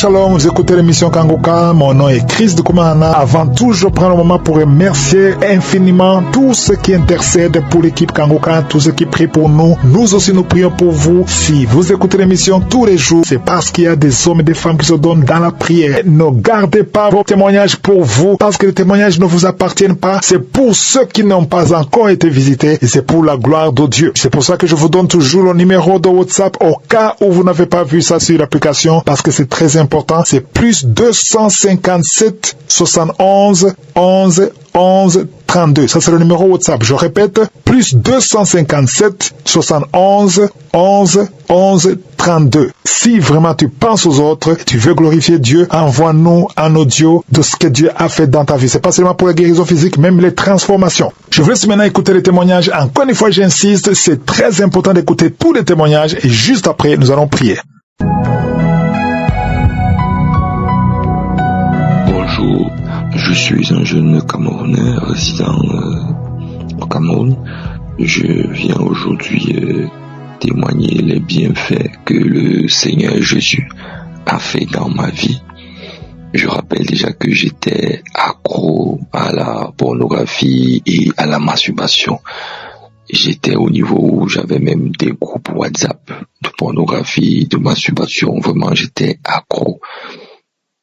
Shalom, vous écoutez l'émission Kangoka, mon nom est Chris de Koumana. Avant tout, je prends le moment pour remercier infiniment tous ceux qui intercèdent pour l'équipe Kangoka, tous ceux qui prient pour nous. Nous aussi, nous prions pour vous. Si vous écoutez l'émission tous les jours, c'est parce qu'il y a des hommes et des femmes qui se donnent dans la prière. Ne gardez pas vos témoignages pour vous, parce que les témoignages ne vous appartiennent pas. C'est pour ceux qui n'ont pas encore été visités et c'est pour la gloire de Dieu. C'est pour ça que je vous donne toujours le numéro de WhatsApp au cas où vous n'avez pas vu ça sur l'application, parce que c'est très important. C'est plus 257 71 11 11 32. Ça, c'est le numéro WhatsApp. Je répète, plus 257 71 11 11 32. Si vraiment tu penses aux autres, tu veux glorifier Dieu, envoie-nous un audio de ce que Dieu a fait dans ta vie. C'est pas seulement pour la guérison physique, même les transformations. Je vous laisse maintenant écouter les témoignages. Encore une fois, j'insiste, c'est très important d'écouter tous les témoignages et juste après, nous allons prier. Bonjour, je suis un jeune Camerounais résident au Cameroun. Je viens aujourd'hui témoigner les bienfaits que le Seigneur Jésus a fait dans ma vie. Je rappelle déjà que j'étais accro à la pornographie et à la masturbation. J'étais au niveau où j'avais même des groupes WhatsApp de pornographie, de masturbation. Vraiment, j'étais accro.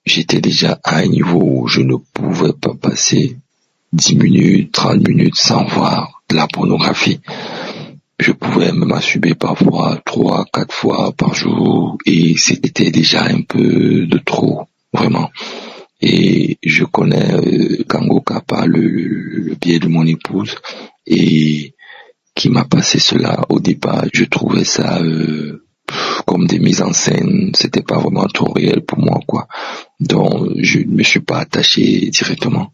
J'étais déjà à un niveau où je ne pouvais pas passer 10 minutes, 30 minutes sans voir de la pornographie. Je pouvais me masturber parfois 3, 4 fois par jour et c'était déjà un peu de trop, vraiment. Et je connais Kangoka par le biais de mon épouse et qui m'a passé cela. Au départ, je trouvais ça comme des mises en scène, c'était pas vraiment trop réel pour moi, quoi. Donc, je ne me suis pas attaché directement.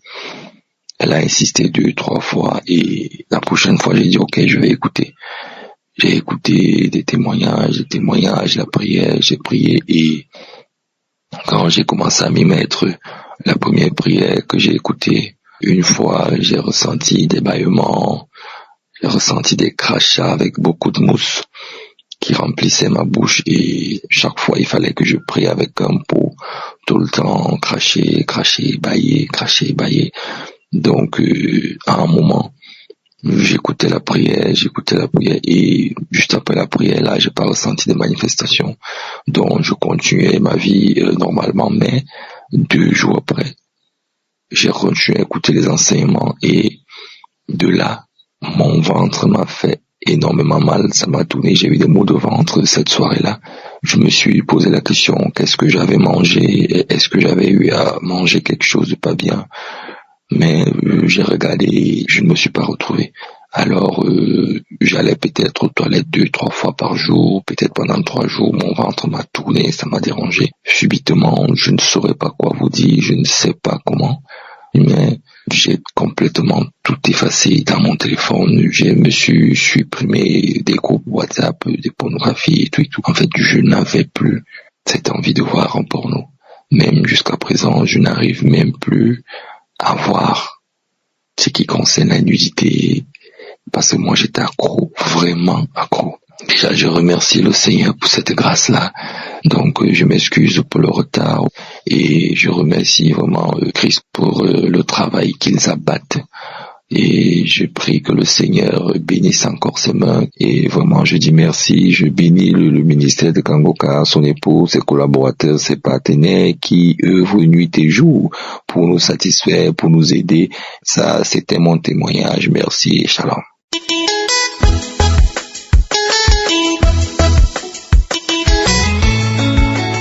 Elle a insisté 2, 3 fois et la prochaine fois, j'ai dit, ok, je vais écouter. J'ai écouté des témoignages, la prière, j'ai prié et quand j'ai commencé à m'y mettre, la première prière que j'ai écoutée, une fois, j'ai ressenti des bâillements, j'ai ressenti des crachats avec beaucoup de mousse qui remplissait ma bouche et chaque fois il fallait que je prie avec un pot tout le temps, cracher, bailler. Donc à un moment j'écoutais la prière et juste après la prière là j'ai pas ressenti de manifestation, donc je continuais ma vie normalement, mais 2 jours après j'ai continué à écouter les enseignements et de là mon ventre m'a fait énormément mal, ça m'a tourné, j'ai eu des maux de ventre cette soirée-là. Je me suis posé la question, qu'est-ce que j'avais mangé? Est-ce que j'avais eu à manger quelque chose de pas bien? Mais j'ai regardé, je ne me suis pas retrouvé. Alors j'allais peut-être aux toilettes 2, 3 fois par jour, peut-être pendant 3 jours, mon ventre m'a tourné, ça m'a dérangé. Subitement, je ne saurais pas quoi vous dire, je ne sais pas comment, mais j'ai complètement tout effacé dans mon téléphone. Je me suis supprimé des groupes WhatsApp, des pornographies et tout. En fait, je n'avais plus cette envie de voir un porno. Même jusqu'à présent, je n'arrive même plus à voir ce qui concerne la nudité, parce que moi j'étais accro, vraiment accro. Déjà, je remercie le Seigneur pour cette grâce-là. Donc, je m'excuse pour le retard et je remercie vraiment Christ pour le travail qu'ils abattent. Et je prie que le Seigneur bénisse encore ses mains. Et vraiment, je dis merci. Je bénis le ministère de Kangoka, son épouse, ses collaborateurs, ses partenaires qui œuvrent nuit et jour pour nous satisfaire, pour nous aider. Ça, c'était mon témoignage. Merci et shalom.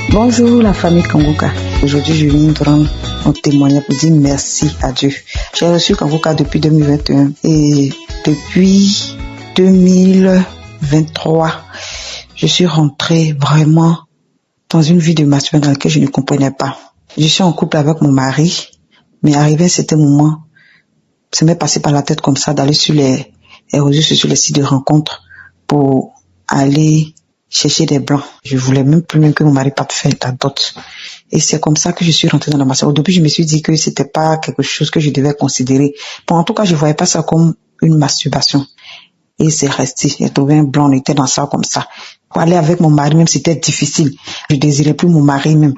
Bonjour la famille Kangoka. Aujourd'hui, je viens de rendre mon témoignage pour dire merci à Dieu. J'ai reçu Kangoka depuis 2021 et depuis 2023, je suis rentrée vraiment dans une vie de masturbation dans laquelle je ne comprenais pas. Je suis en couple avec mon mari, mais arrivé à certains moments, ça m'est passé par la tête comme ça d'aller sur les réseaux sociaux, sur les sites de rencontres pour aller chercher des blancs. Je voulais même plus que mon mari parte faire la dot. Et c'est comme ça que je suis rentrée dans la masturbation. Au début, je me suis dit que c'était pas quelque chose que je devais considérer. Bon, en tout cas, je voyais pas ça comme une masturbation. Et c'est resté. J'ai trouvé un blanc, on était dans ça comme ça. Pour aller avec mon mari, même c'était difficile. Je désirais plus mon mari même.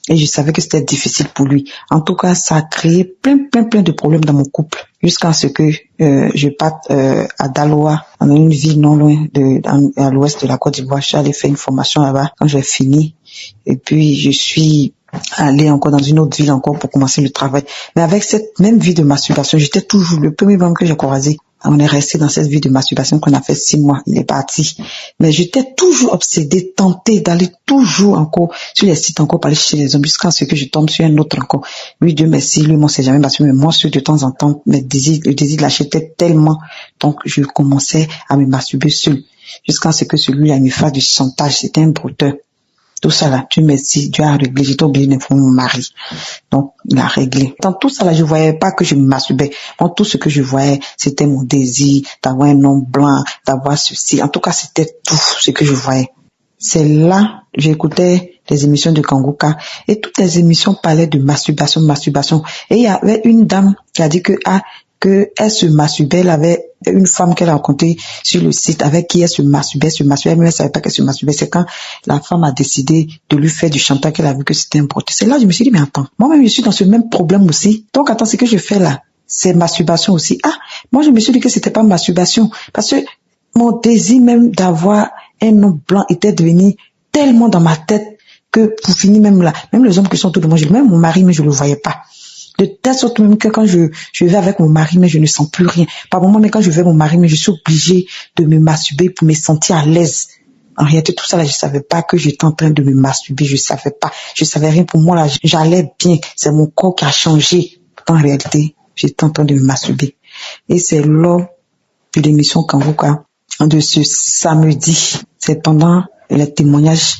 Et je savais que c'était difficile pour lui. En tout cas, ça a créé plein de problèmes dans mon couple. Jusqu'à ce que je parte à Daloa, dans une ville non loin à l'ouest de la Côte d'Ivoire. Je suis allée faire une formation là-bas quand j'ai fini. Et puis, je suis allée encore dans une autre ville encore pour commencer le travail. Mais avec cette même vie de masturbation, j'étais toujours le premier homme que j'ai croisé. On est resté dans cette vie de masturbation qu'on a fait 6 mois. Il est parti. Mais j'étais toujours obsédée, tentée d'aller toujours encore sur les sites encore parler chez les hommes jusqu'à ce que je tombe sur un autre encore. Lui, Dieu merci, lui, moi, c'est jamais masturbé. Mais moi, de temps en temps, le désir l'achetait tellement. Donc, je commençais à me masturber seul. Jusqu'à ce que celui-là me fasse du chantage. C'était un brouteur. Tout ça là, Dieu merci, Dieu a réglé. J'étais obligée d'informer mon mari. Donc, il a réglé. Dans tout ça là, je voyais pas que je me masturbais. Moi, tout ce que je voyais, c'était mon désir d'avoir un homme blanc, d'avoir ceci. En tout cas, c'était tout ce que je voyais. C'est là, j'écoutais les émissions de Kangoka et toutes les émissions parlaient de masturbation. Et il y avait une dame qui a dit que elle se masturbait, elle avait une femme qu'elle a rencontrée sur le site avec qui elle se masturbait, mais elle ne savait pas qu'elle se masturbait. C'est quand la femme a décidé de lui faire du chantage qu'elle a vu que c'était important. C'est là que je me suis dit, mais attends, moi-même je suis dans ce même problème aussi. Donc attends, ce que je fais là, c'est masturbation aussi. Ah, moi je me suis dit que c'était pas masturbation parce que mon désir même d'avoir un homme blanc était devenu tellement dans ma tête que pour finir même là, même les hommes qui sont autour de moi, même mon mari, mais je le voyais pas. De telle sorte même que quand je vais avec mon mari, mais je ne sens plus rien. Par moment, mais quand je vais avec mon mari, mais je suis obligée de me masturber pour me sentir à l'aise. En réalité, tout ça là, je savais pas que j'étais en train de me masturber. Je savais pas. Je savais rien. Pour moi là, j'allais bien. C'est mon corps qui a changé. En réalité, j'étais en train de me masturber. Et c'est lors de l'émission Kangoka de ce samedi. C'est pendant les témoignages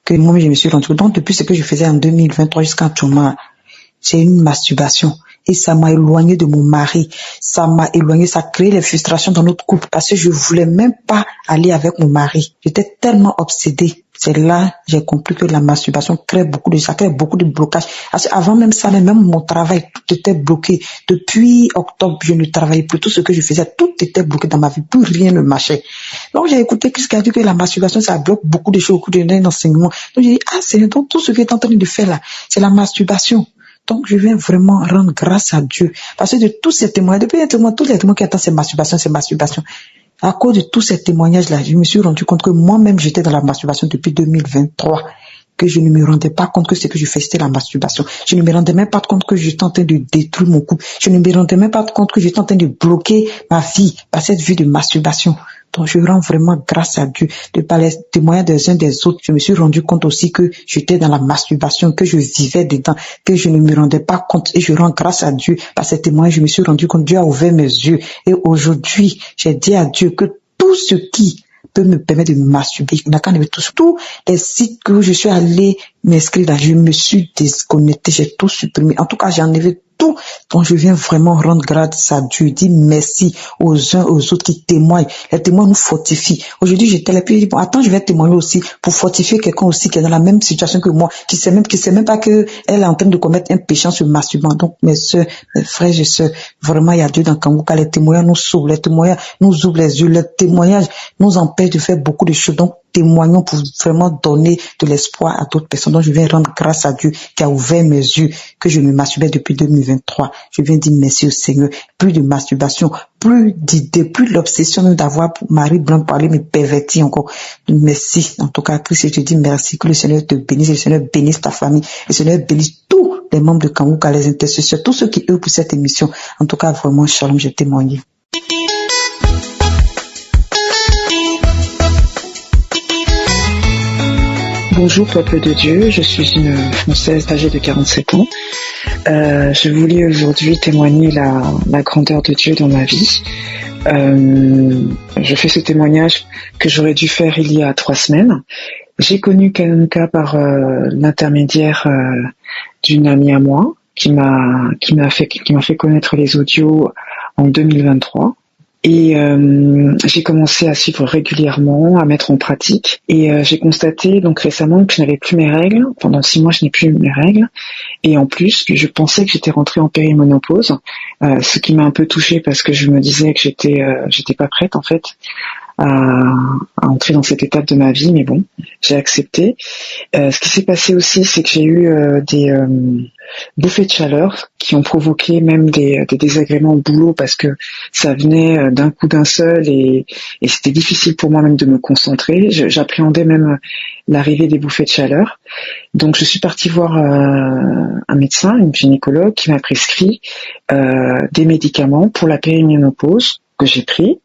que moi je me suis rendu compte. Donc depuis ce que je faisais en 2023 jusqu'à actuellement, c'est une masturbation. Et ça m'a éloigné de mon mari. Ça m'a éloigné, ça a créé les frustrations dans notre couple parce que je voulais même pas aller avec mon mari. J'étais tellement obsédée. C'est là que j'ai compris que la masturbation crée beaucoup de blocages. Parce qu'avant même ça, même mon travail, tout était bloqué. Depuis octobre, je ne travaillais plus. Tout ce que je faisais, tout était bloqué dans ma vie. Plus rien ne marchait. Donc j'ai écouté Christ qui a dit que la masturbation, ça bloque beaucoup de choses, beaucoup d'enseignements. Donc j'ai dit, c'est donc tout ce qu'il est en train de faire là, c'est la masturbation. Donc, je viens vraiment rendre grâce à Dieu. Parce que de tous ces témoignages, tous les témoins qui attendent c'est masturbation. À cause de tous ces témoignages-là, je me suis rendu compte que moi-même, j'étais dans la masturbation depuis 2023. Que je ne me rendais pas compte que ce que je faisais, c'était la masturbation. Je ne me rendais même pas compte que j'étais en train de détruire mon couple. Je ne me rendais même pas compte que j'étais en train de bloquer ma vie par cette vie de masturbation. Donc, je rends vraiment grâce à Dieu. De par les témoignages des uns des autres, je me suis rendu compte aussi que j'étais dans la masturbation, que je vivais dedans, que je ne me rendais pas compte. Et je rends grâce à Dieu. Par ces témoignages, je me suis rendu compte, Dieu a ouvert mes yeux. Et aujourd'hui, j'ai dit à Dieu que tout ce qui peut me permettre de me masturber, il n'a qu'à enlever tous les sites que je suis allée m'inscrire là, je me suis déconnectée, j'ai tout supprimé. En tout cas, j'ai enlevé tout. Donc, je viens vraiment rendre grâce à Dieu, dire merci aux uns, aux autres qui témoignent. Les témoins nous fortifient. Aujourd'hui, j'étais là, puis bon, attends, je vais témoigner aussi pour fortifier quelqu'un aussi qui est dans la même situation que moi, qui sait même pas que elle est en train de commettre un péché en se masturbant. Donc, mes soeurs, mes frères et sœurs, vraiment, il y a Dieu dans Kangoka. Les témoignages nous sauvent, les témoignages nous ouvrent les yeux, les témoignages nous empêchent de faire beaucoup de choses. Donc, témoignons pour vraiment donner de l'espoir à d'autres personnes. Donc, je viens rendre grâce à Dieu qui a ouvert mes yeux, que je me masturbais depuis 2023. Je viens dire merci au Seigneur. Plus de masturbation, plus d'idées, plus l'obsession même d'avoir mari blanc parler me pervertit encore. Merci. En tout cas, Christ, je te dis merci. Que le Seigneur te bénisse, le Seigneur bénisse ta famille, le Seigneur bénisse tous les membres de Kangoka, les intercesseurs, tous ceux qui œuvrent pour cette émission. En tout cas, vraiment, shalom, j'ai témoigné. Bonjour peuple de Dieu, je suis une Française âgée de 47 ans. Je voulais aujourd'hui témoigner la grandeur de Dieu dans ma vie. Je fais ce témoignage que j'aurais dû faire il y a 3 semaines. J'ai connu Kangoka par l'intermédiaire d'une amie à moi qui m'a fait connaître les audios en 2023. Et j'ai commencé à suivre régulièrement, à mettre en pratique. Et j'ai constaté donc récemment que je n'avais plus mes règles. Pendant 6 mois, je n'ai plus mes règles. Et en plus, je pensais que j'étais rentrée en périménopause, ce qui m'a un peu touchée parce que je me disais que j'étais pas prête en fait à entrer dans cette étape de ma vie, mais bon, j'ai accepté. Ce qui s'est passé aussi, c'est que j'ai eu des bouffées de chaleur qui ont provoqué même des désagréments au boulot parce que ça venait d'un coup d'un seul et c'était difficile pour moi même de me concentrer. J'appréhendais même l'arrivée des bouffées de chaleur. Donc je suis partie voir un médecin, une gynécologue qui m'a prescrit des médicaments pour la périménopause que j'ai pris.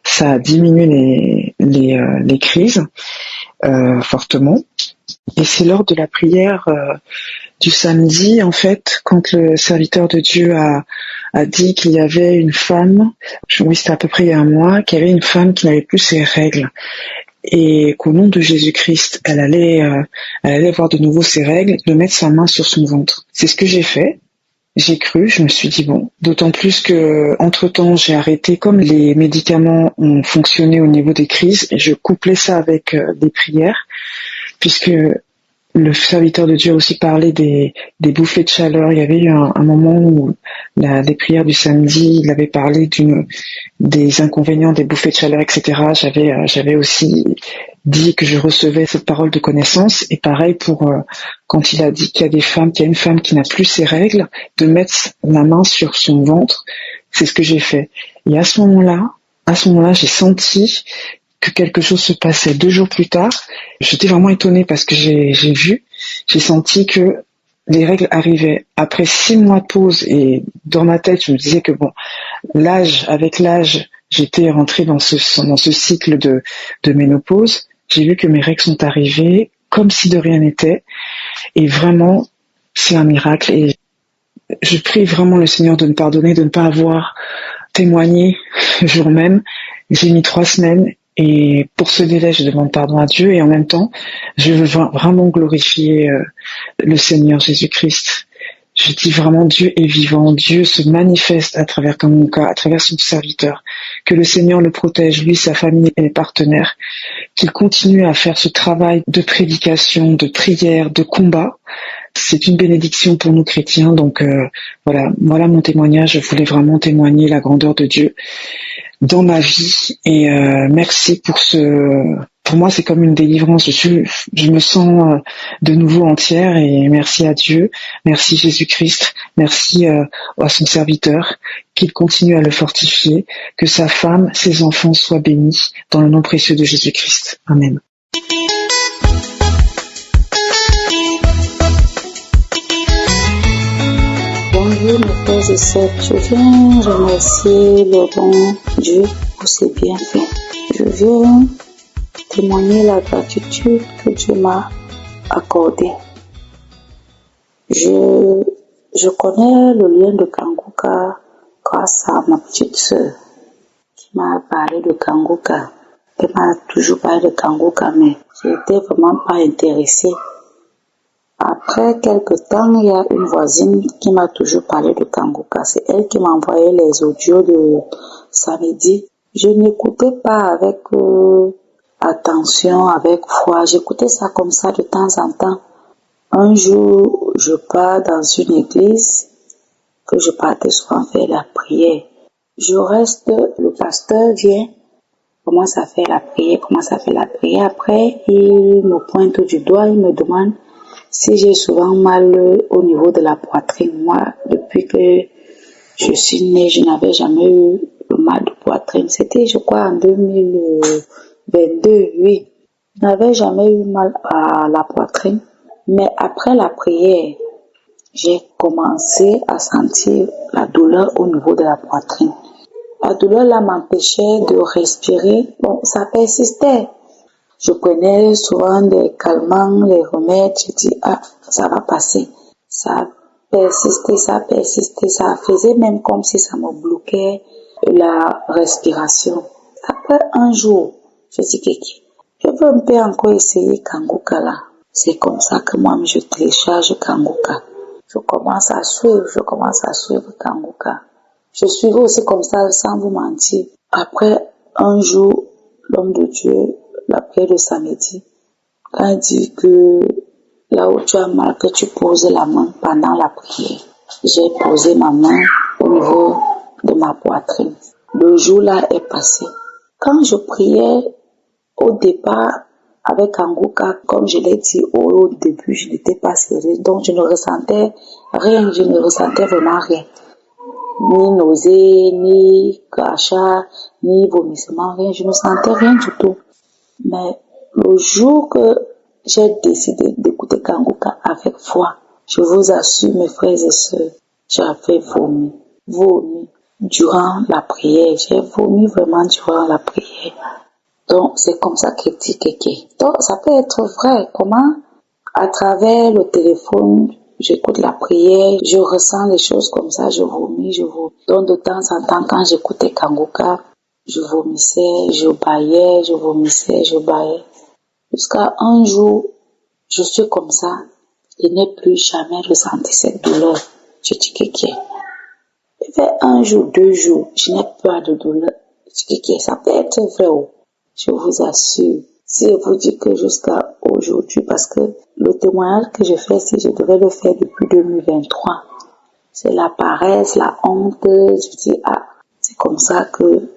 Ça a diminué les crises fortement. Et c'est lors de la prière du samedi, en fait, quand le serviteur de Dieu a dit qu'il y avait une femme, oui, c'était à peu près il y a un mois, qu'il y avait une femme qui n'avait plus ses règles et qu'au nom de Jésus-Christ, elle allait voir de nouveau ses règles, de mettre sa main sur son ventre. C'est ce que j'ai fait. J'ai cru, je me suis dit bon, d'autant plus que entre-temps j'ai arrêté, comme les médicaments ont fonctionné au niveau des crises, et je couplais ça avec des prières, puisque le serviteur de Dieu a aussi parlé des bouffées de chaleur. Il y avait eu un moment où les prières du samedi, il avait parlé des inconvénients des bouffées de chaleur, etc. J'avais aussi dit que je recevais cette parole de connaissance, et pareil pour quand il a dit qu'il y a une femme qui n'a plus ses règles, de mettre la main sur son ventre, c'est ce que j'ai fait. Et à ce moment-là, j'ai senti que quelque chose se passait. 2 jours plus tard, j'étais vraiment étonnée parce que j'ai senti que les règles arrivaient. Après 6 mois de pause, et dans ma tête, je me disais que bon, avec l'âge, j'étais rentrée dans ce cycle de ménopause. J'ai vu que mes règles sont arrivées comme si de rien n'était. Et vraiment, c'est un miracle. Et je prie vraiment le Seigneur de me pardonner, de ne pas avoir témoigné le jour même. J'ai mis 3 semaines. Et pour ce délai, je demande pardon à Dieu. Et en même temps, je veux vraiment glorifier le Seigneur Jésus-Christ. Je dis vraiment, Dieu est vivant, Dieu se manifeste à travers Kanguka, à travers son serviteur. Que le Seigneur le protège, lui, sa famille et les partenaires. Qu'il continue à faire ce travail de prédication, de prière, de combat. C'est une bénédiction pour nous chrétiens. Donc voilà mon témoignage. Je voulais vraiment témoigner la grandeur de Dieu dans ma vie. Et merci pour moi, c'est comme une délivrance. Je me sens de nouveau entière, et merci à Dieu, merci Jésus-Christ, merci à son serviteur, qu'il continue à le fortifier, que sa femme, ses enfants soient bénis dans le nom précieux de Jésus-Christ. Amen. Bonjour mes frères et sœurs, je viens remercier le bon Dieu pour ses bienfaits. Je viens témoigner la gratitude que Dieu m'a accordée. Je connais le lien de Kanguka grâce à ma petite sœur qui m'a parlé de Kanguka. Elle m'a toujours parlé de Kanguka, mais je n'étais vraiment pas intéressée. Après quelques temps, il y a une voisine qui m'a toujours parlé de Kanguka. C'est elle qui m'a envoyé les audios de samedi. Je n'écoutais pas avec attention, avec foi. J'écoutais ça comme ça de temps en temps. Un jour, je pars dans une église que je partais souvent faire la prière. Je reste, le pasteur vient, commence à faire la prière. Après, il me pointe du doigt, il me demande si j'ai souvent mal au niveau de la poitrine. Moi, depuis que je suis née, je n'avais jamais eu le mal de poitrine. C'était, je crois, en 2022, oui. Je n'avais jamais eu mal à la poitrine. Mais après la prière, j'ai commencé à sentir la douleur au niveau de la poitrine. La douleur là m'empêchait de respirer. Bon, ça persistait. Je prenais souvent des calmants, les remèdes. Je dis, ça va passer. Ça persistait. Ça faisait même comme si ça me bloquait la respiration. Après un jour, je dis, je veux un peu encore essayer Kanguka là. C'est comme ça que moi, je télécharge Kanguka. Je commence à suivre Kanguka. Je suivais aussi comme ça, sans vous mentir. Après un jour, l'homme de Dieu, la prière de samedi, quand il dit que là où tu as mal, que tu poses la main pendant la prière. J'ai posé ma main au niveau de ma poitrine. Le jour là est passé. Quand je priais au départ avec Kanguka, comme je l'ai dit au début, je n'étais pas sérieuse, donc je ne ressentais rien, je ne ressentais vraiment rien. Ni nausée, ni crachat, ni vomissement, rien, je ne sentais rien du tout. Mais le jour que j'ai décidé d'écouter Kanguka avec foi, je vous assure, mes frères et sœurs, j'avais vomi durant la prière. J'ai vomi vraiment durant la prière. Donc, c'est comme ça que dit Kéké. Donc, ça peut être vrai. Comment, à travers le téléphone, j'écoute la prière, je ressens les choses comme ça, je vomis. Donc, de temps en temps, quand j'écoutais Kanguka, je vomissais, je baillais, je vomissais, je baillais. Jusqu'à un jour, je suis comme ça, je n'ai plus jamais ressenti cette douleur. Je dis Kéké. Il fait 1 jour, 2 jours, je n'ai pas de douleur. Je dis Kéké, ça peut être vrai. Je vous assure, si je vous dis que jusqu'à aujourd'hui, parce que le témoignage que je fais, si je devais le faire depuis 2023, c'est la paresse, la honte, je dis, c'est comme ça que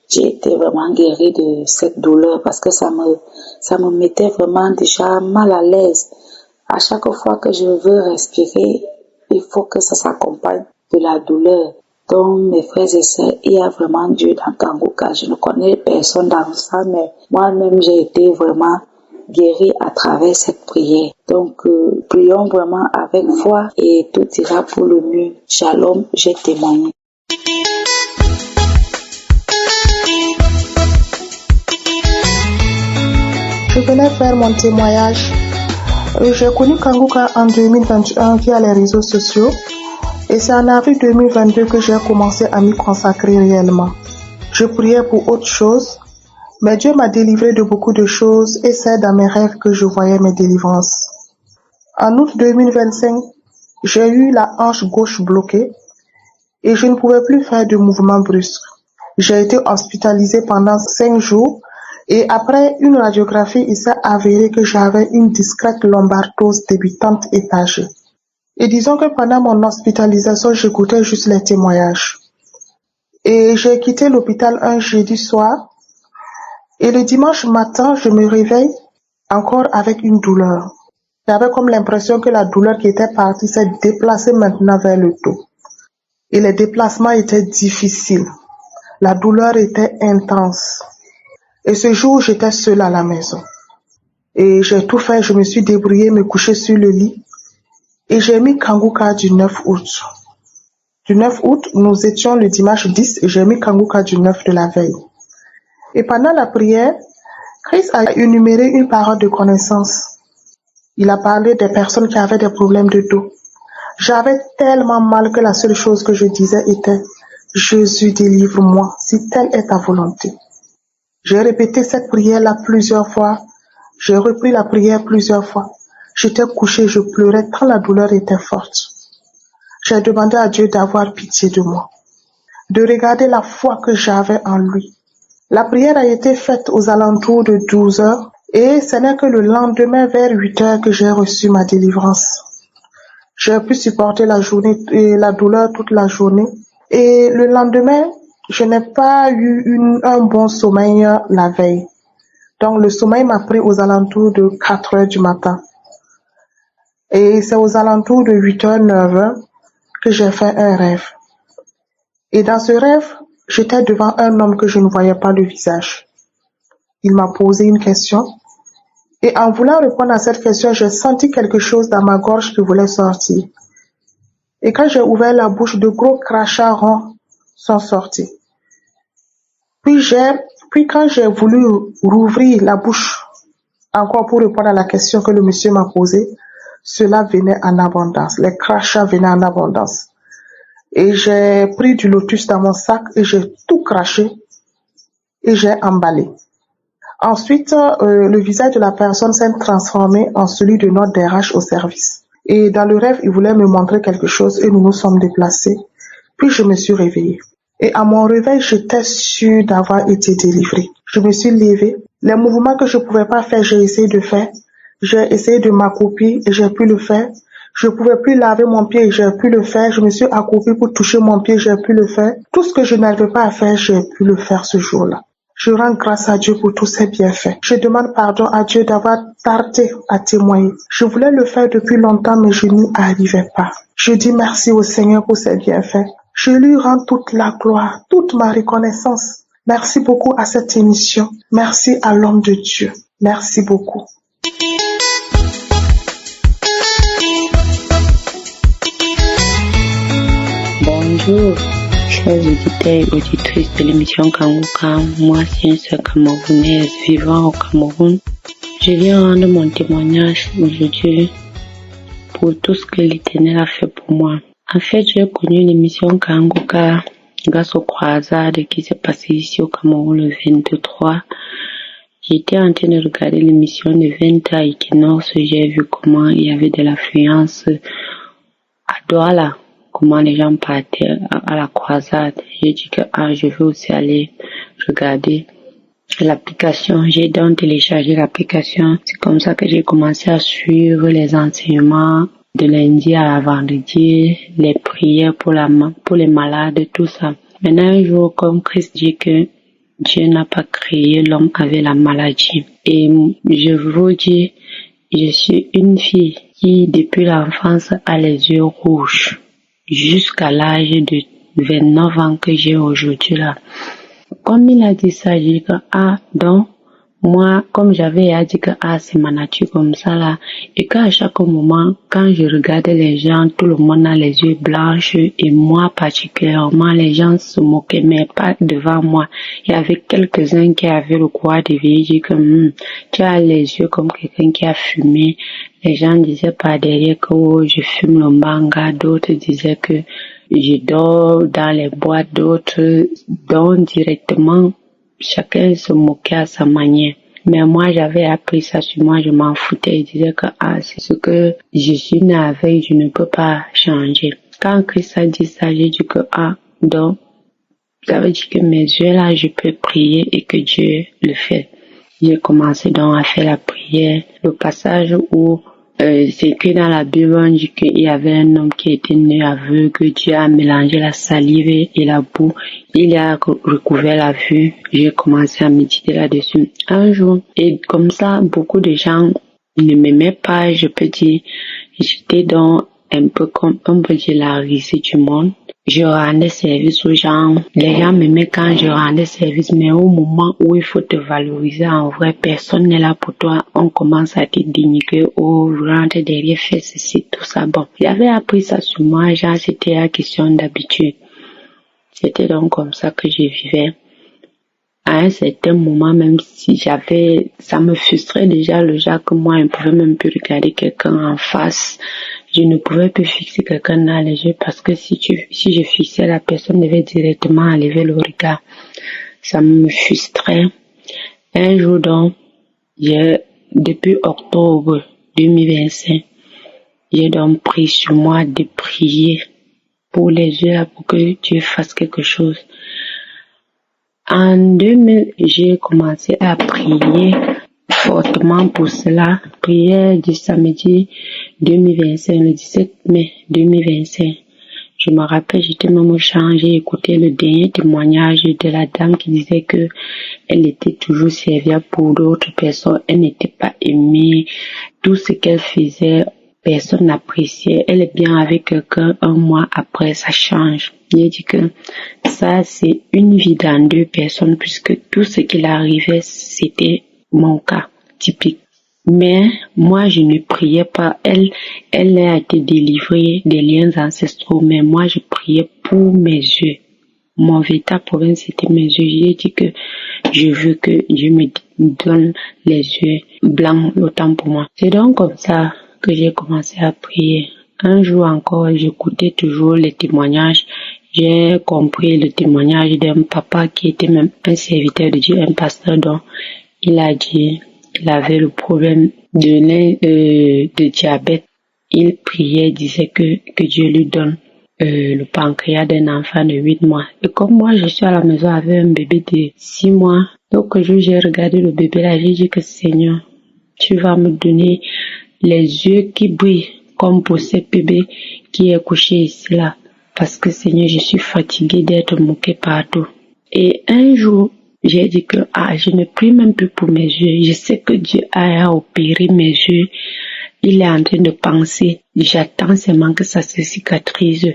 j'ai été vraiment guérie de cette douleur, parce que ça me mettait vraiment déjà mal à l'aise. À chaque fois que je veux respirer, il faut que ça s'accompagne de la douleur. Donc, mes frères et sœurs, il y a vraiment Dieu dans Kanguka. Je ne connais personne dans ça, mais moi-même, j'ai été vraiment guérie à travers cette prière. Donc, prions vraiment avec foi et tout ira pour le mieux. Shalom, j'ai témoigné. Je venais faire mon témoignage. J'ai connu Kanguka en 2021 via les réseaux sociaux. Et c'est en avril 2022 que j'ai commencé à m'y consacrer réellement. Je priais pour autre chose, mais Dieu m'a délivré de beaucoup de choses et c'est dans mes rêves que je voyais mes délivrances. En août 2025, j'ai eu la hanche gauche bloquée et je ne pouvais plus faire de mouvements brusques. J'ai été hospitalisée pendant 5 jours et après une radiographie, il s'est avéré que j'avais une discrète lombardose débutante étagée. Et disons que pendant mon hospitalisation, j'écoutais juste les témoignages. Et j'ai quitté l'hôpital un jeudi soir. Et le dimanche matin, je me réveille encore avec une douleur. J'avais comme l'impression que la douleur qui était partie s'est déplacée maintenant vers le dos. Et les déplacements étaient difficiles. La douleur était intense. Et ce jour, j'étais seule à la maison. Et j'ai tout fait, je me suis débrouillée, me coucher sur le lit. Et j'ai mis Kanguka du 9 août. Du 9 août, nous étions le dimanche 10 et j'ai mis Kanguka du 9 de la veille. Et pendant la prière, Christ a énuméré une parole de connaissance. Il a parlé des personnes qui avaient des problèmes de dos. J'avais tellement mal que la seule chose que je disais était « Jésus, délivre-moi, si telle est ta volonté ». J'ai répété cette prière-là plusieurs fois. J'ai repris la prière plusieurs fois. J'étais couchée, je pleurais tant la douleur était forte. J'ai demandé à Dieu d'avoir pitié de moi, de regarder la foi que j'avais en lui. La prière a été faite aux alentours de 12 heures et ce n'est que le lendemain vers 8 heures que j'ai reçu ma délivrance. J'ai pu supporter la journée et la douleur toute la journée et le lendemain, je n'ai pas eu un bon sommeil la veille. Donc le sommeil m'a pris aux alentours de 4 heures du matin. Et c'est aux alentours de 8h, 9h que j'ai fait un rêve. Et dans ce rêve, j'étais devant un homme que je ne voyais pas le visage. Il m'a posé une question. Et en voulant répondre à cette question, j'ai senti quelque chose dans ma gorge qui voulait sortir. Et quand j'ai ouvert la bouche, de gros crachats ronds sont sortis. Puis quand j'ai voulu rouvrir la bouche, encore pour répondre à la question que le monsieur m'a posée, cela venait en abondance. Les crachats venaient en abondance. Et j'ai pris du lotus dans mon sac et j'ai tout craché et j'ai emballé. Ensuite, le visage de la personne s'est transformé en celui de notre DRH au service. Et dans le rêve, il voulait me montrer quelque chose et nous nous sommes déplacés. Puis je me suis réveillée. Et à mon réveil, j'étais sûre d'avoir été délivrée. Je me suis levée. Les mouvements que je ne pouvais pas faire, j'ai essayé de faire. J'ai essayé de m'accroupir et j'ai pu le faire. Je ne pouvais plus laver mon pied et j'ai pu le faire. Je me suis accroupie pour toucher mon pied, j'ai pu le faire. Tout ce que je n'arrivais pas à faire, j'ai pu le faire ce jour-là. Je rends grâce à Dieu pour tous ses bienfaits. Je demande pardon à Dieu d'avoir tardé à témoigner. Je voulais le faire depuis longtemps, mais je n'y arrivais pas. Je dis merci au Seigneur pour ses bienfaits. Je lui rends toute la gloire, toute ma reconnaissance. Merci beaucoup à cette émission. Merci à l'homme de Dieu. Merci beaucoup. Bonjour, chers auditeurs et auditrices de l'émission Kanguka. Moi, c'est une sœur camerounaise vivant au Cameroun. Je viens rendre mon témoignage aujourd'hui pour tout ce que l'Éternel a fait pour moi. En fait, j'ai connu l'émission Kanguka grâce aux croisades qui s'est passée ici au Cameroun le 23. J'étais en train de regarder l'émission de 20 à Equinox. J'ai vu comment il y avait de l'affluence à Douala, comment les gens partaient à la croisade. J'ai dit que je vais aussi aller regarder l'application. J'ai donc téléchargé l'application. C'est comme ça que j'ai commencé à suivre les enseignements de lundi à vendredi, les prières pour les malades, tout ça. Maintenant, un jour, comme Christ dit que Dieu n'a pas créé l'homme avec la maladie. Et je vous dis, je suis une fille qui, depuis l'enfance, a les yeux rouges, jusqu'à l'âge de 29 ans que j'ai aujourd'hui là. Comme il a dit ça, j'ai dit que, donc, moi, comme j'avais dit que, c'est ma nature comme ça là, et qu'à chaque moment, quand je regardais les gens, tout le monde a les yeux blanches, et moi particulièrement, les gens se moquaient, mais pas devant moi. Il y avait quelques-uns qui avaient le courage de dire que, tu as les yeux comme quelqu'un qui a fumé. Les gens disaient par derrière que, je fume le manga, d'autres disaient que je dors dans les boîtes, d'autres dorment directement. Chacun se moquait à sa manière. Mais moi, j'avais appris ça sur moi, je m'en foutais. Je disais que, c'est ce que je suis né avec, je ne peux pas changer. Quand Christ a dit ça, j'ai dit que, donc, ça veut dire que mes yeux là, je peux prier et que Dieu le fait. J'ai commencé donc à faire la prière. Le passage où c'est écrit dans la Bible, on dit qu'il y avait un homme qui était né aveugle, que Dieu a mélangé la salive et la boue. Il a recouvert la vue. J'ai commencé à méditer là-dessus un jour. Et comme ça, beaucoup de gens ne m'aimaient pas, je peux dire. J'étais donc un peu comme, on peut dire, la risée du monde. Je rendais service aux gens. Les gens m'aimaient quand je rendais service, mais au moment où il faut te valoriser en vrai, personne n'est là pour toi. On commence à te dénigrer, rentre derrière, fais ceci, tout ça. Bon, j'avais appris ça sur moi, genre c'était la question d'habitude. C'était donc comme ça que je vivais. À un certain moment, même si ça me frustrait déjà le genre que moi, je ne pouvais même plus regarder quelqu'un en face. Je ne pouvais plus fixer quelqu'un dans les yeux parce que si je fixais la personne, devait directement enlever le regard. Ça me frustrait. Un jour donc, depuis octobre 2025, j'ai donc pris sur moi de prier pour les yeux là, pour que Dieu fasse quelque chose. En 2000, j'ai commencé à prier fortement pour cela. Prière du samedi 2025, le 17 mai 2025. Je me rappelle, j'étais même au champ, j'ai écouté le dernier témoignage de la dame qui disait que elle était toujours serviable pour d'autres personnes. Elle n'était pas aimée. Tout ce qu'elle faisait, personne n'appréciait. Elle est bien avec quelqu'un, un mois après, ça change. J'ai dit que ça, c'est une vie dans deux personnes puisque tout ce qui arrivait, c'était mon cas typique. Mais moi, je ne priais pas. Elle a été délivrée des liens ancestraux, mais moi, je priais pour mes yeux. Mon véritable problème, c'était mes yeux. J'ai dit que je veux que Dieu me donne les yeux blancs autant pour moi. C'est donc comme ça que j'ai commencé à prier. Un jour encore, j'écoutais toujours les témoignages. J'ai compris le témoignage d'un papa qui était même un serviteur de Dieu, un pasteur, dont il a dit qu'il avait le problème de diabète. Il priait, disait que Dieu lui donne le pancréas d'un enfant de 8 mois. Et comme moi, je suis à la maison avec un bébé de 6 mois, donc j'ai regardé le bébé là, j'ai dit que Seigneur, tu vas me donner les yeux qui brillent comme pour ce bébé qui est couché ici là. Parce que Seigneur, je suis fatiguée d'être moquée partout. Et un jour, j'ai dit que je ne prie même plus pour mes yeux. Je sais que Dieu a opéré mes yeux. Il est en train de penser. J'attends seulement que ça se cicatrise.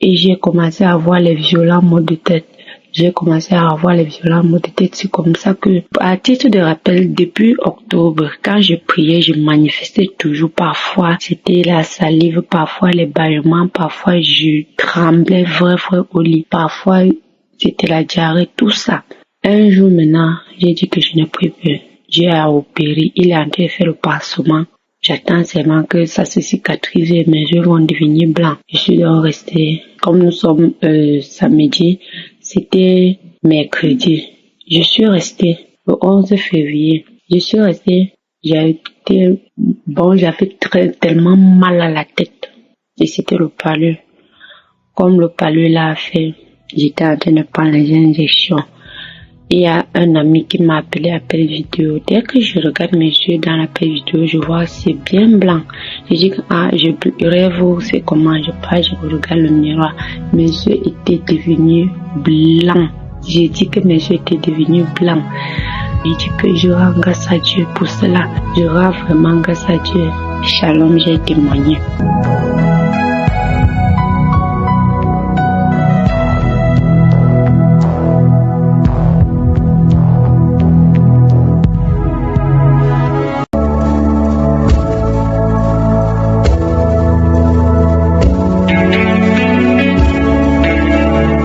Et j'ai commencé à avoir les violents maux de tête. C'est comme ça que, à titre de rappel, depuis octobre, quand je priais, je manifestais toujours. Parfois, c'était la salive, parfois les bâillements, parfois je tremblais vrai au lit. Parfois, c'était la diarrhée, tout ça. Un jour maintenant, j'ai dit que je ne prie plus. Dieu a opéré, il est en train de faire le pansement. J'attends seulement que ça se cicatrise et mes yeux vont devenir blancs. Je suis donc restée, comme nous sommes samedi, c'était mercredi. Je suis restée le 11 février. Je suis restée, j'avais tellement mal à la tête. Et c'était le palud. Comme le palud l'a fait, j'étais en train de prendre les injections. Il y a un ami qui m'a appelé appel vidéo. Dès que je regarde mes yeux dans l'appel vidéo, je vois c'est bien blanc. Je dis que je rêve, c'est comment je regarde le miroir. Mes yeux étaient devenus blancs. J'ai dit que mes yeux étaient devenus blancs. J'ai dit que je rends grâce à Dieu pour cela. Je rends vraiment grâce à Dieu. Shalom, j'ai témoigné.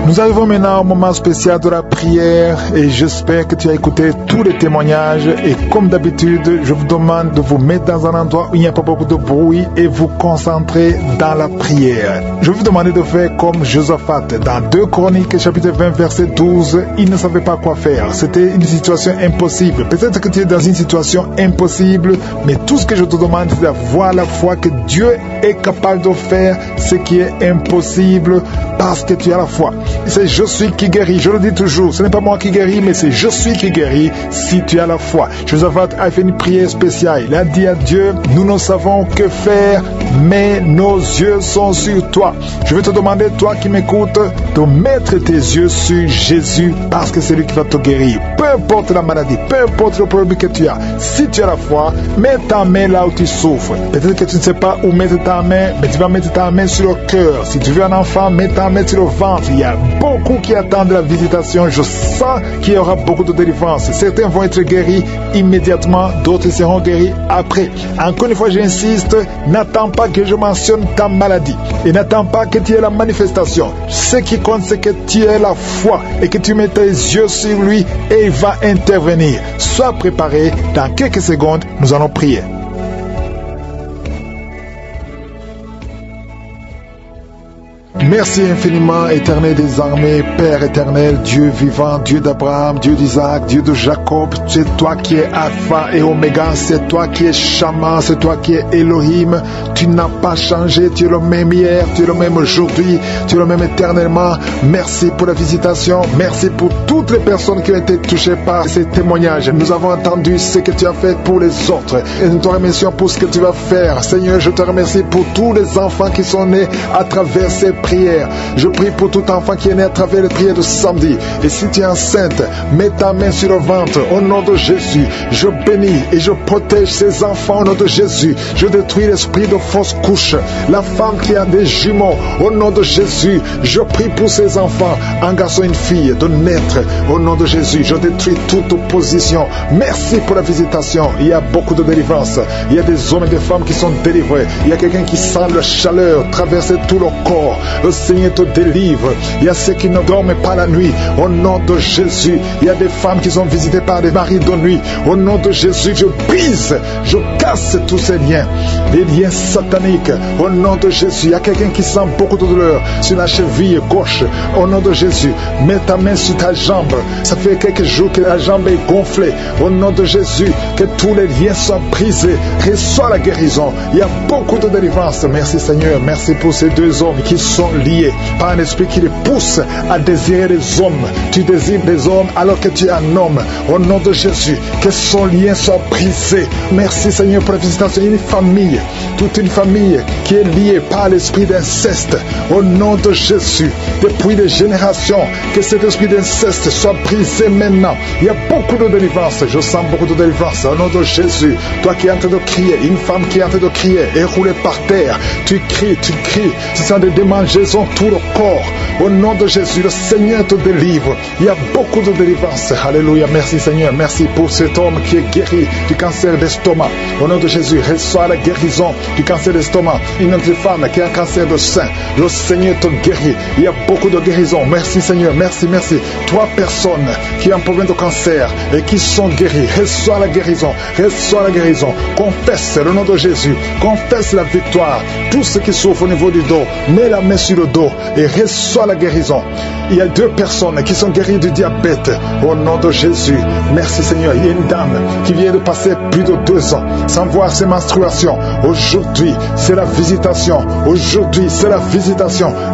Nous arrivons maintenant au moment spécial de la prière et j'espère que tu as écouté tous les témoignages et comme d'habitude, je vous demande de vous mettre dans un endroit où il n'y a pas beaucoup de bruit et vous concentrer dans la prière. Je vais vous demander de faire comme Josaphat dans 2 Chroniques chapitre 20 verset 12. Il ne savait pas quoi faire. C'était une situation impossible. Peut-être que tu es dans une situation impossible, mais tout ce que je te demande, c'est d'avoir la foi que Dieu est capable de faire ce qui est impossible parce que tu as la foi. C'est je suis qui guérit, je le dis toujours, ce n'est pas moi qui guéris, mais c'est je suis qui guérit si tu as la foi. Josaphat a fait une prière spéciale, il a dit à Dieu, nous ne savons que faire, mais nos yeux sont sur toi. Je vais te demander, toi qui m'écoutes, de mettre tes yeux sur Jésus parce que c'est lui qui va te guérir. Peu importe la maladie, peu importe le problème que tu as, si tu as la foi, mets ta main là où tu souffres. Peut-être que tu ne sais pas où mettre ta main, mais tu vas mettre ta main sur le cœur. Si tu veux un enfant, mets ta main sur le ventre. Il y a beaucoup qui attendent la visitation. Je sens qu'il y aura beaucoup de délivrance. Certains vont être guéris immédiatement, d'autres seront guéris après. Encore une fois, j'insiste, n'attends pas que je mentionne ta maladie et n'attends pas que tu aies la manifestation. Ce qui compte, c'est que tu aies la foi et que tu mets tes yeux sur lui et il va intervenir. Sois préparé, dans quelques secondes, nous allons prier. Merci infiniment, éternel des armées, Père éternel, Dieu vivant, Dieu d'Abraham, Dieu d'Isaac, Dieu de Jacob. C'est toi qui es Alpha et Oméga, c'est toi qui es Shama, c'est toi qui es Elohim. Tu n'as pas changé, tu es le même hier, tu es le même aujourd'hui, tu es le même éternellement. Merci pour la visitation, merci pour toutes les personnes qui ont été touchées par ces témoignages. Nous avons entendu ce que tu as fait pour les autres et nous te remercions pour ce que tu vas faire. Seigneur, je te remercie pour tous les enfants qui sont nés à travers ces prières. Je prie pour tout enfant qui est né à travers les prières de samedi. Et si tu es enceinte, mets ta main sur le ventre au nom de Jésus. Je bénis et je protège ces enfants au nom de Jésus. Je détruis l'esprit de fausse couche. La femme qui a des jumeaux, au nom de Jésus, je prie pour ces enfants, un garçon et une fille, de naître au nom de Jésus. Je détruis toute opposition. Merci pour la visitation. Il y a beaucoup de délivrance. Il y a des hommes et des femmes qui sont délivrés. Il y a quelqu'un qui sent la chaleur traverser tout le corps. Le Seigneur te délivre. Il y a ceux qui ne dorment pas la nuit. Au nom de Jésus. Il y a des femmes qui sont visitées par des maris de nuit. Au nom de Jésus, je brise, je casse tous ces liens. Les liens sataniques. Au nom de Jésus. Il y a quelqu'un qui sent beaucoup de douleur sur la cheville gauche. Au nom de Jésus. Mets ta main sur ta jambe. Ça fait quelques jours que la jambe est gonflée. Au nom de Jésus. Que tous les liens soient brisés. Reçois la guérison. Il y a beaucoup de délivrance. Merci Seigneur. Merci pour ces 2 hommes qui sont sont liés par un esprit qui les pousse à désirer les hommes. Tu désires des hommes alors que tu es un homme. Au nom de Jésus, que son lien soit brisé. Merci Seigneur pour la visitation. Une famille, toute une famille qui est liée par l'esprit d'inceste. Au nom de Jésus, depuis des générations, que cet esprit d'inceste soit brisé maintenant. Il y a beaucoup de délivrance. Je sens beaucoup de délivrance. Au nom de Jésus, toi qui es en train de crier, une femme qui est en train de crier et rouler par terre, tu cries. Ce sont des démangeaisons tout le corps. Au nom de Jésus, le Seigneur te délivre. Il y a beaucoup de délivrance. Alléluia. Merci Seigneur. Merci pour cet homme qui est guéri du cancer d'estomac. Au nom de Jésus, reçois la guérison du cancer d'estomac. Une autre femme qui a un cancer de sein, le Seigneur te guérit. Il y a beaucoup de guérison. Merci Seigneur. Merci. 3 personnes qui ont un problème de cancer et qui sont guéries. Reçois la guérison. Confesse le nom de Jésus. Confesse la victoire. Tous ceux qui souffrent au niveau du dos, mets la main sur le dos et reçois la guérison. Il y a 2 personnes qui sont guéries du diabète. Au nom de Jésus. Merci Seigneur. Il y a une dame qui vient de passer plus de 2 ans sans voir ses menstruations. Aujourd'hui, c'est la visitation.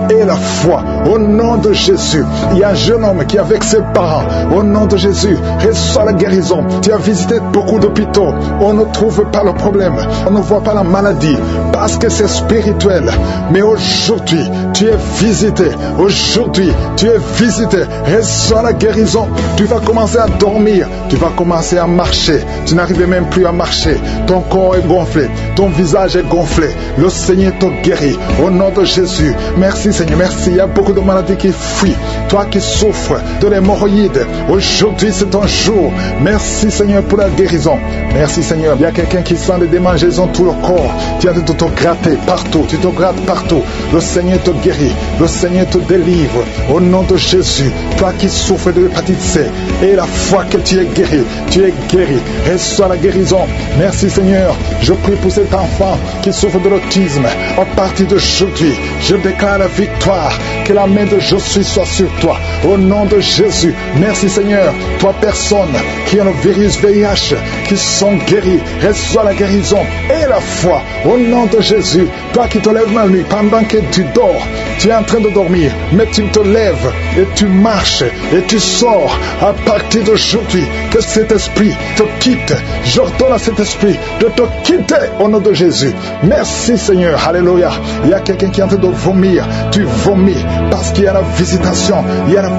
Et la foi. Au nom de Jésus. Il y a un jeune homme qui est avec ses parents. Au nom de Jésus, reçois la guérison. Tu as visité beaucoup d'hôpitaux. On ne trouve pas le problème. On ne voit pas la maladie. Parce que c'est spirituel. Mais aujourd'hui, tu es visité. Reçois la guérison. Tu vas commencer à dormir. Tu vas commencer à marcher. Tu n'arrives même plus à marcher. Ton corps est gonflé. Ton visage est gonflé. Le Seigneur te guérit. Au nom de Jésus. Merci Seigneur. Merci. Il y a beaucoup de maladies qui fuient. Toi qui souffres de l'hémorroïde, aujourd'hui c'est ton jour. Merci Seigneur pour la guérison. Merci Seigneur. Il y a quelqu'un qui sent des démangeaisons tout le corps. Tu es en train de te gratter partout. Tu te grattes partout. Le Seigneur te guérit. Le Seigneur te délivre. Au nom de Jésus. Toi qui souffres de l'hépatite C. Et la foi que tu es guéri. Tu es guéri. Reçois la guérison. Merci Seigneur. Je prie pour cet enfant qui souffre de l'autisme. À partir d'aujourd'hui, je déclare la victoire. Que la main de Josué soit sur toi. Au nom de Jésus. Merci Seigneur. 3 personnes qui ont le virus VIH, qui sont guéries. Reçois la guérison et la foi. Au nom de Jésus. Toi qui te lèves la nuit pendant que tu dors. Tu es en train de dormir, mais tu te lèves et tu marches et tu sors. À partir d'aujourd'hui, que cet esprit te quitte. J'ordonne à cet esprit de te quitter au nom de Jésus. Merci Seigneur. Alléluia. Il y a quelqu'un qui est en train de vomir. Tu vomis parce qu'il y a la visitation, il y a la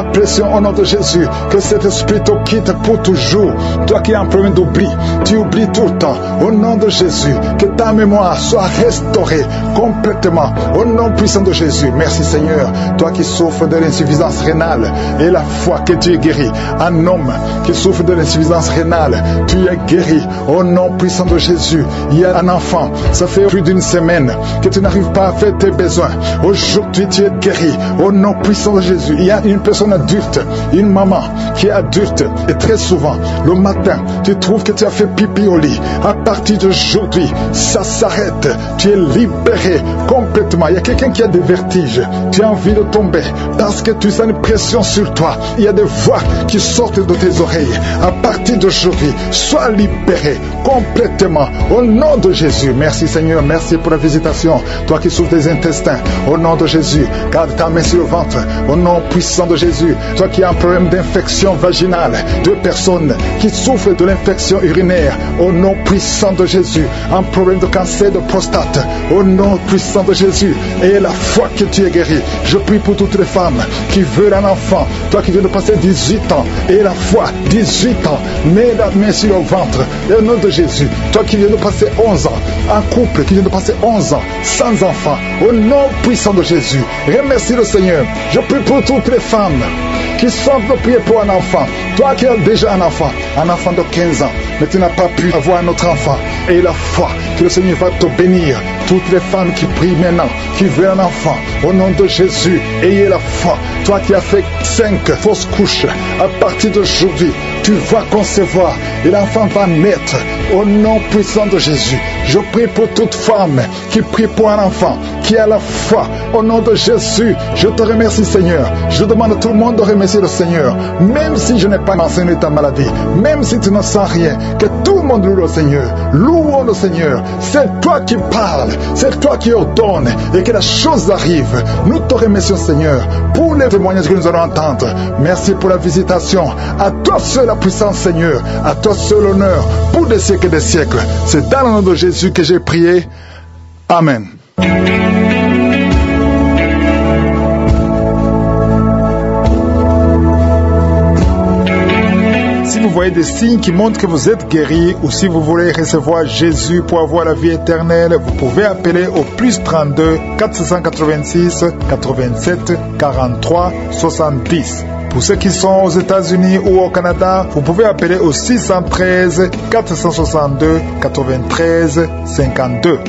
pression au nom de Jésus. Que cet esprit te quitte pour toujours. Toi qui as un problème d'oubli, tu oublies tout le temps. Au nom de Jésus, que ta mémoire soit restaurée complètement. Au nom puissant de Jésus. Merci Seigneur. Toi qui souffres de l'insuffisance rénale et la foi que tu es guéri. Un homme qui souffre de l'insuffisance rénale, tu es guéri. Au nom puissant de Jésus. Il y a un enfant, ça fait plus d'1 semaine que tu n'arrives pas à faire tes besoins. Aujourd'hui tu es guéri. Au nom puissant de Jésus. Il y a une personne adulte, une maman qui est adulte et très souvent le matin tu trouves que tu as fait pipi au lit. À partir d'aujourd'hui ça s'arrête. Tu es libéré complètement. Il y a quelqu'un qui a des vertiges. Tu as envie de tomber parce que tu sens une pression sur toi. Il y a des voix qui sortent de tes oreilles. À partir d'aujourd'hui, sois libéré complètement au nom de Jésus. Merci Seigneur. Merci pour la visitation. Toi qui souffres des intestins, au nom de Jésus, garde ta main sur le ventre. Au nom puissant de Jésus. Toi qui as un problème d'infection vaginale, 2 personnes qui souffrent de l'infection urinaire, au nom puissant de Jésus. Un problème de cancer de prostate, au nom puissant de Jésus. Et la foi que tu es guéri. Je prie pour toutes les femmes qui veulent un enfant. Toi qui viens de passer 18 ans, et la foi, 18 ans, mets la main sur le ventre. Et au nom de Jésus. Toi qui viens de passer 11 ans, un couple qui vient de passer 11 ans, sans enfant, au nom puissant de Jésus. Remercie le Seigneur. Je prie pour toutes les femmes qui sont de prier pour un enfant. Toi qui as déjà un enfant de 15 ans, mais tu n'as pas pu avoir un autre enfant. Et la foi que le Seigneur va te bénir. Toutes les femmes qui prient maintenant, qui veulent un enfant, au nom de Jésus, ayez la foi. Toi qui as fait 5 fausses couches, à partir d'aujourd'hui, tu vas concevoir et l'enfant va naître au nom puissant de Jésus. Je prie pour toute femme qui prie pour un enfant, qui a la foi. Au nom de Jésus, je te remercie, Seigneur. Je demande à tout le monde de remercier le Seigneur. Même si je n'ai pas mentionné ta maladie, même si tu ne sens rien, que tout le monde loue le Seigneur. Louons le Seigneur. C'est toi qui parles, c'est toi qui ordonnes et que la chose arrive. Nous te remercions, Seigneur, pour les témoignages que nous allons entendre. Merci pour la visitation. À toi seul la puissance, Seigneur. À toi seul l'honneur pour des siècles et des siècles. C'est dans le nom de Jésus que j'ai prié. Amen. Si vous voyez des signes qui montrent que vous êtes guéri ou si vous voulez recevoir Jésus pour avoir la vie éternelle, vous pouvez appeler au plus 32 486 87 43 70. Pour ceux qui sont aux États-Unis ou au Canada, vous pouvez appeler au 613 462 93 52.